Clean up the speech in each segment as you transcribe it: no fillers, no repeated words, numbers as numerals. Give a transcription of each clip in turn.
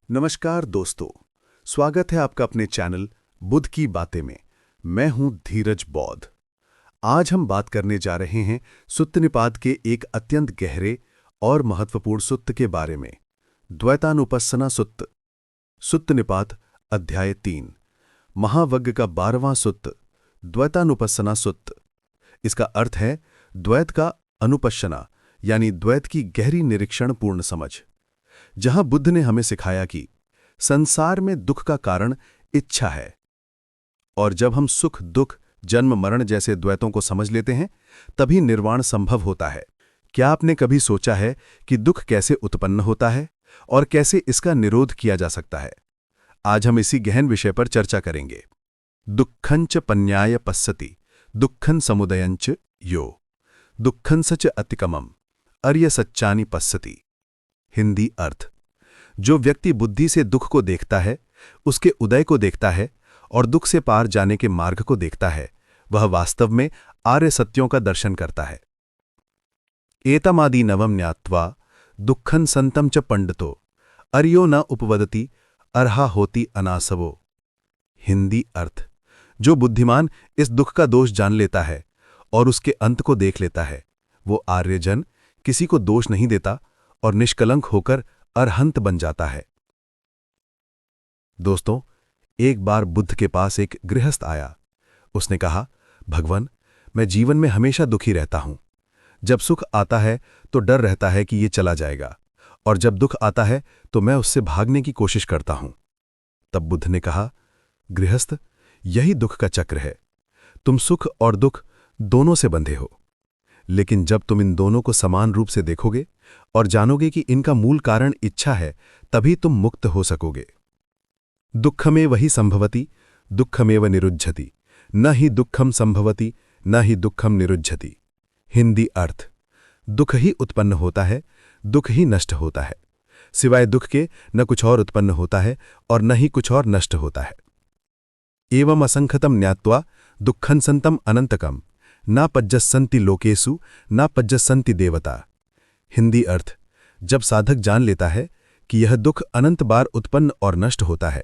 नमस्कार दोस्तों, स्वागत है आपका अपने चैनल बुद्ध की बातें में। मैं हूं धीरज बौद्ध। आज हम बात करने जा रहे हैं सुत्त निपात के एक अत्यंत गहरे और महत्वपूर्ण सुत्त के बारे में, द्वैतानुपस्सना सुत्त। सुत्त निपात अध्याय 3, महावग्ग का 12वां सुत्त, द्वैतानुपस्सना सुत्त। इसका अर्थ है द्वैत का अनुपस्सना, यानी द्वैत की गहरी निरीक्षण पूर्ण समझ। जहां बुद्ध ने हमें सिखाया कि संसार में दुख का कारण इच्छा है, और जब हम सुख दुख जन्म मरण जैसे द्वैतों को समझ लेते हैं तभी निर्वाण संभव होता है। क्या आपने कभी सोचा है कि दुख कैसे उत्पन्न होता है और कैसे इसका निरोध किया जा सकता है? आज हम इसी गहन विषय पर चर्चा करेंगे। दुःखंच पन्याय पश्यति दुःखं समुदयंच यो दुःखं सच अतिकमम अर्य सच्चानि पश्यति। हिंदी अर्थ: जो व्यक्ति बुद्धि से दुख को देखता है, उसके उदय को देखता है और दुख से पार जाने के मार्ग को देखता है, वह वास्तव में आर्य सत्यों का दर्शन करता है। एतमादि नवम ज्ञात्वा दुःखं संतं च पंडितो अर्यो न उपवदति अर्हा होति अनासवो। हिंदी अर्थ: जो बुद्धिमान इस दुख का दोष जान लेता है और उसके अंत को देख लेता है, वो आर्यजन किसी को दोष नहीं देता और निष्कलंक होकर अरहंत बन जाता है। दोस्तों, एक बार बुद्ध के पास एक गृहस्थ आया। उसने कहा, भगवान, मैं जीवन में हमेशा दुखी रहता हूं। जब सुख आता है तो डर रहता है कि ये चला जाएगा, और जब दुख आता है तो मैं उससे भागने की कोशिश करता हूं। तब बुद्ध ने कहा, गृहस्थ, यही दुख का चक्र है। तुम सुख और दुख दोनों से बंधे हो, लेकिन जब तुम इन दोनों को समान रूप से देखोगे और जानोगे कि इनका मूल कारण इच्छा है, तभी तुम मुक्त हो सकोगे। दुःखमेव हि संभवति दुःखमेव निरुज्झति न हि दुःखम संभवति न हि दुःखम निरुज्झति। हिंदी अर्थ: दुख ही उत्पन्न होता है, दुख ही नष्ट होता है। सिवाय दुख के न कुछ और उत्पन्न होता है और न ही कुछ और नष्ट होता है। एवं असंख्यतम ज्ञात्वा दुःखं संतं अनंतकम न पज्जस्सन्ति लोकेषु न पज्जस्सन्ति देवता। हिंदी अर्थ: जब साधक जान लेता है कि यह दुख अनंत बार उत्पन्न और नष्ट होता है,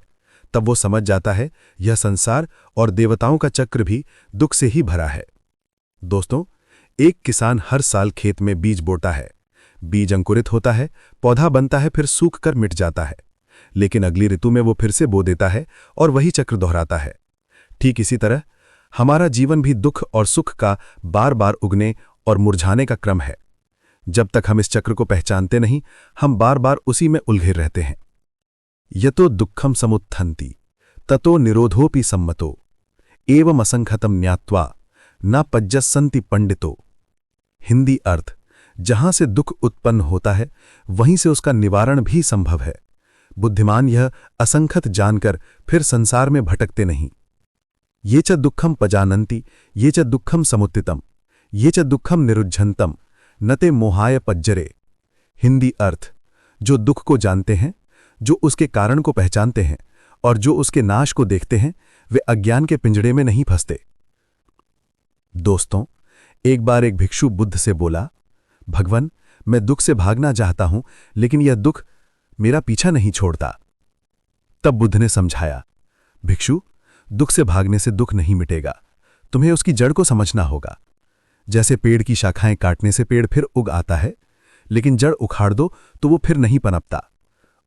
तब वो समझ जाता है यह संसार और देवताओं का चक्र भी दुख से ही भरा है। दोस्तों, एक किसान हर साल खेत में बीज बोता है। बीज अंकुरित होता है, पौधा बनता है, फिर सूख कर मिट जाता है, लेकिन अगली ऋतु में वो फिर से बो देता है और वही चक्र दोहराता है। ठीक इसी तरह हमारा जीवन भी दुख और सुख का बार बार उगने और मुरझाने का क्रम है। जब तक हम इस चक्र को पहचानते नहीं, हम बार बार उसी में उलझे रहते हैं। यतो दुःखम समुत्थन्ति ततो निरोधोपि सम्मतो एवं असंख्यतम ज्ञात्वा न पज्जस्सन्ति पंडितो। हिंदी अर्थ: जहां से दुख उत्पन्न होता है वहीं से उसका निवारण भी संभव है। बुद्धिमान यह असंख्यत जानकर फिर संसार में भटकते नहीं। ये च दुःखम पजानन्ति ये च दुःखम समुत्थितम ये च दुःखम निरुज्झन्तम न ते मोहाय पज्जरे। हिंदी अर्थ: जो दुख को जानते हैं, जो उसके कारण को पहचानते हैं और जो उसके नाश को देखते हैं, वे अज्ञान के पिंजड़े में नहीं फंसते। दोस्तों, एक बार एक भिक्षु बुद्ध से बोला, भगवान, मैं दुख से भागना चाहता हूं, लेकिन यह दुख मेरा पीछा नहीं छोड़ता। तब बुद्ध ने समझाया, भिक्षु, दुख से भागने से दुख नहीं मिटेगा, तुम्हें उसकी जड़ को समझना होगा। जैसे पेड़ की शाखाएं काटने से पेड़ फिर उग आता है, लेकिन जड़ उखाड़ दो तो वो फिर नहीं पनपता।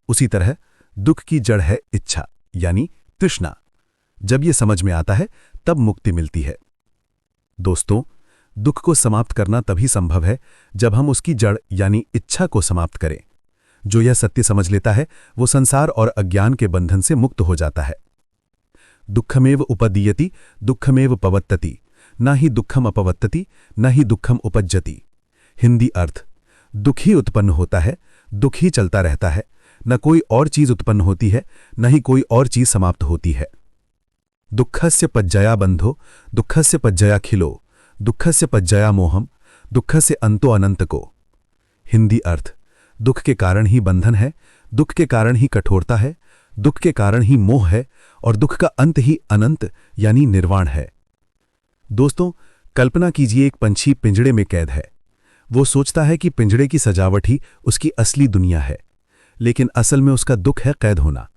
उसी तरह दुख की जड़ है इच्छा, यानी तृष्णा। जब ये समझ में आता है तब मुक्ति मिलती है। दोस्तों, दुख को समाप्त करना तभी संभव है जब हम उसकी जड़ यानी इच्छा को समाप्त करें। जो यह सत्य समझ लेता है वो संसार और अज्ञान के बंधन से मुक्त हो जाता है। दुःखमेव उपदीयति दुःखमेव पवत्तति न ही दुःखम अपवत्तति न ही दुःखम उपज्जति। हिंदी अर्थ: दुख ही उत्पन्न होता है, दुख ही चलता रहता है, न कोई और चीज उत्पन्न होती है, न ही कोई और चीज समाप्त होती है। दुःखस्य पज्जया बंधो दुःखस्य पज्जया खिलो दुःखस्य पज्जया मोहम दुःखस्य अंतो अनंतको। हिंदी अर्थ: दुख के कारण ही बंधन है, दुख के कारण ही कठोरता है, दुख के कारण ही मोह है और दुख का अंत ही अनंत यानी निर्वाण है। दोस्तों, कल्पना कीजिए एक पंछी पिंजड़े में कैद है। वो सोचता है कि पिंजड़े की सजावट ही उसकी असली दुनिया है, लेकिन असल में उसका दुख है कैद होना।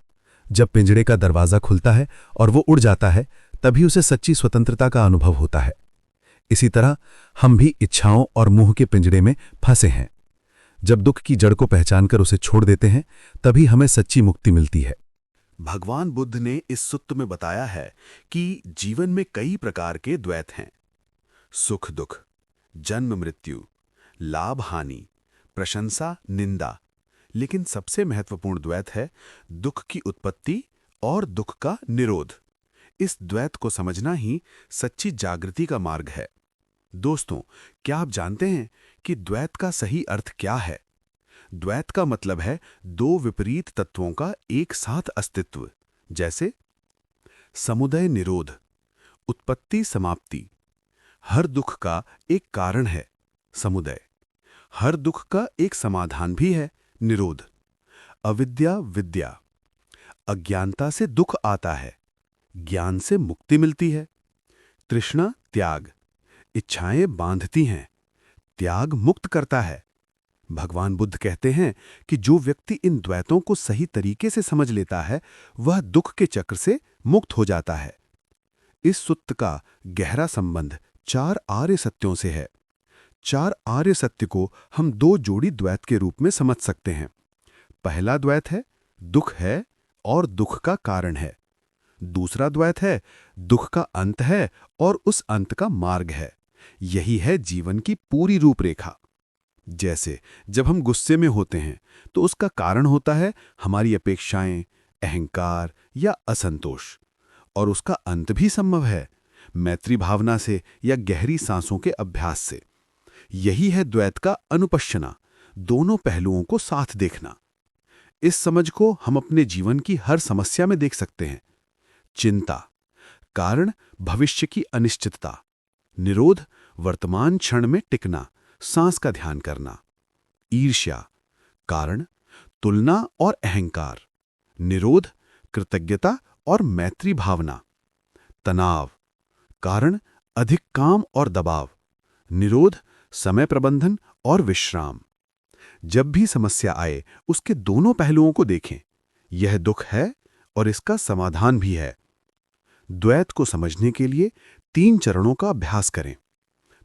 जब पिंजड़े का दरवाज़ा खुलता है और वो उड़ जाता है, तभी उसे सच्ची स्वतंत्रता का अनुभव होता है। इसी तरह हम भी इच्छाओं और मुंह के पिंजड़े में फंसे हैं। जब दुख की जड़ को पहचानकर उसे छोड़ देते हैं, तभी हमें सच्ची मुक्ति मिलती है। भगवान बुद्ध ने इस सूत्र में बताया है कि जीवन में कई प्रकार के द्वैत हैं। सुख दुख, जन्म मृत्यु, लाभ हानि, प्रशंसा निंदा। लेकिन सबसे महत्वपूर्ण द्वैत है दुख की उत्पत्ति और दुख का निरोध। इस द्वैत को समझना ही सच्ची जागृति का मार्ग है। दोस्तों, क्या आप जानते हैं कि द्वैत का सही अर्थ क्या है? द्वैत का मतलब है दो विपरीत तत्वों का एक साथ अस्तित्व। जैसे समुदय निरोध, उत्पत्ति समाप्ति। हर दुख का एक कारण है, समुदय। हर दुख का एक समाधान भी है, निरोध। अविद्या विद्या, अज्ञानता से दुख आता है, ज्ञान से मुक्ति मिलती है। तृष्णा त्याग, इच्छाएं बांधती हैं, त्याग मुक्त करता है। भगवान बुद्ध कहते हैं कि जो व्यक्ति इन द्वैतों को सही तरीके से समझ लेता है, वह दुख के चक्र से मुक्त हो जाता है। इस सूत्र का गहरा संबंध 4 आर्य सत्यों से है। 4 आर्य सत्य को हम 2 जोड़ी द्वैत के रूप में समझ सकते हैं। पहला द्वैत है दुख है और दुख का कारण है। दूसरा द्वैत है दुख का अंत है और उस अंत का मार्ग है। यही है जीवन की पूरी रूपरेखा। जैसे जब हम गुस्से में होते हैं तो उसका कारण होता है हमारी अपेक्षाएं, अहंकार या असंतोष, और उसका अंत भी संभव है मैत्री भावना से या गहरी सांसों के अभ्यास से। यही है द्वैत का अनुपश्यना, दोनों पहलुओं को साथ देखना। इस समझ को हम अपने जीवन की हर समस्या में देख सकते हैं। चिंता, कारण भविष्य की अनिश्चितता। निरोध, वर्तमान क्षण में टिकना, सांस का ध्यान करना। ईर्ष्या, कारण तुलना और अहंकार। निरोध, कृतज्ञता और मैत्री भावना। तनाव, कारण अधिक काम और दबाव। निरोध, समय प्रबंधन और विश्राम। जब भी समस्या आए, उसके दोनों पहलुओं को देखें। यह दुख है और इसका समाधान भी है। द्वैत को समझने के लिए 3 चरणों का अभ्यास करें।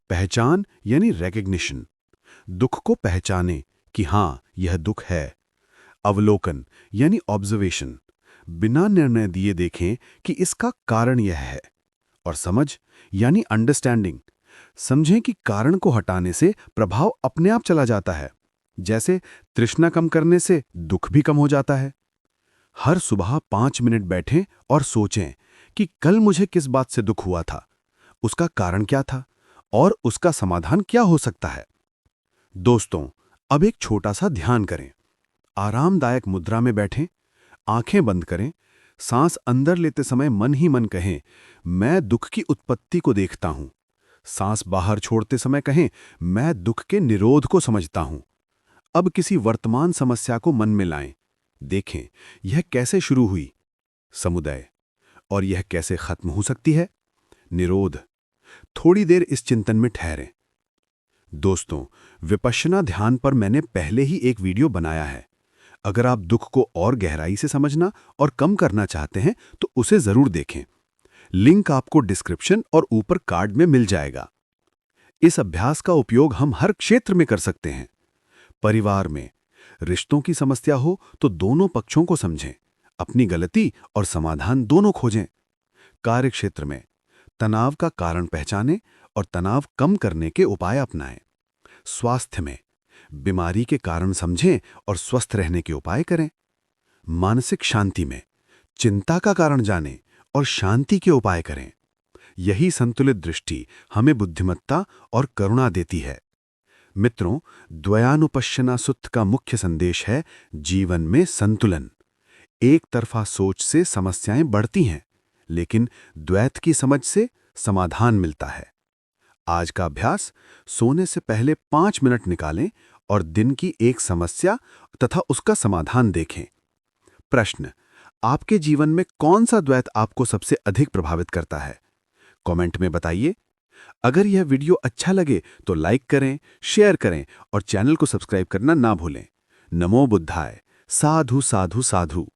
पहचान यानी रिकग्निशन, दुख को पहचानें कि हां यह दुख है। अवलोकन यानी ऑब्जर्वेशन, बिना निर्णय दिए देखें कि इसका कारण यह है। और समझ यानी अंडरस्टैंडिंग, समझें कि कारण को हटाने से प्रभाव अपने आप चला जाता है। जैसे तृष्णा कम करने से दुख भी कम हो जाता है। हर सुबह 5 मिनट बैठें और सोचें कि कल मुझे किस बात से दुख हुआ था, उसका कारण क्या था और उसका समाधान क्या हो सकता है। दोस्तों, अब एक छोटा सा ध्यान करें। आरामदायक मुद्रा में बैठें, आंखें बंद करें, सांस अंदर लेते समय मन ही मन कहें, मैं दुख की उत्पत्ति को देखता हूं। सांस बाहर छोड़ते समय कहें, मैं दुख के निरोध को समझता हूं। अब किसी वर्तमान समस्या को मन में लाएं। देखें यह कैसे शुरू हुई, समुदय, और यह कैसे खत्म हो सकती है, निरोध। थोड़ी देर इस चिंतन में ठहरें। दोस्तों, विपश्यना ध्यान पर मैंने पहले ही एक वीडियो बनाया है। अगर आप दुख को और गहराई से समझना और कम करना चाहते हैं तो उसे जरूर देखें। लिंक आपको डिस्क्रिप्शन और ऊपर कार्ड में मिल जाएगा। इस अभ्यास का उपयोग हम हर क्षेत्र में कर सकते हैं। परिवार में रिश्तों की समस्या हो तो दोनों पक्षों को समझें, अपनी गलती और समाधान दोनों खोजें। कार्यक्षेत्र में तनाव का कारण पहचानें और तनाव कम करने के उपाय अपनाएं। स्वास्थ्य में बीमारी के कारण समझें और स्वस्थ रहने के उपाय करें। मानसिक शांति में चिंता का कारण जानें और शांति के उपाय करें। यही संतुलित दृष्टि हमें बुद्धिमत्ता और करुणा देती है। मित्रों, द्वयानुपश्यना सूत्र का मुख्य संदेश है जीवन में संतुलन। एक तरफा सोच से समस्याएं बढ़ती हैं, लेकिन द्वैत की समझ से समाधान मिलता है। आज का अभ्यास, सोने से पहले 5 मिनट निकालें और दिन की एक समस्या तथा उसका समाधान देखें। प्रश्न, आपके जीवन में कौन सा द्वैत आपको सबसे अधिक प्रभावित करता है? कमेंट में बताइए। अगर यह वीडियो अच्छा लगे तो लाइक करें, शेयर करें और चैनल को सब्सक्राइब करना ना भूलें। नमो बुद्धाय। साधु साधु साधु।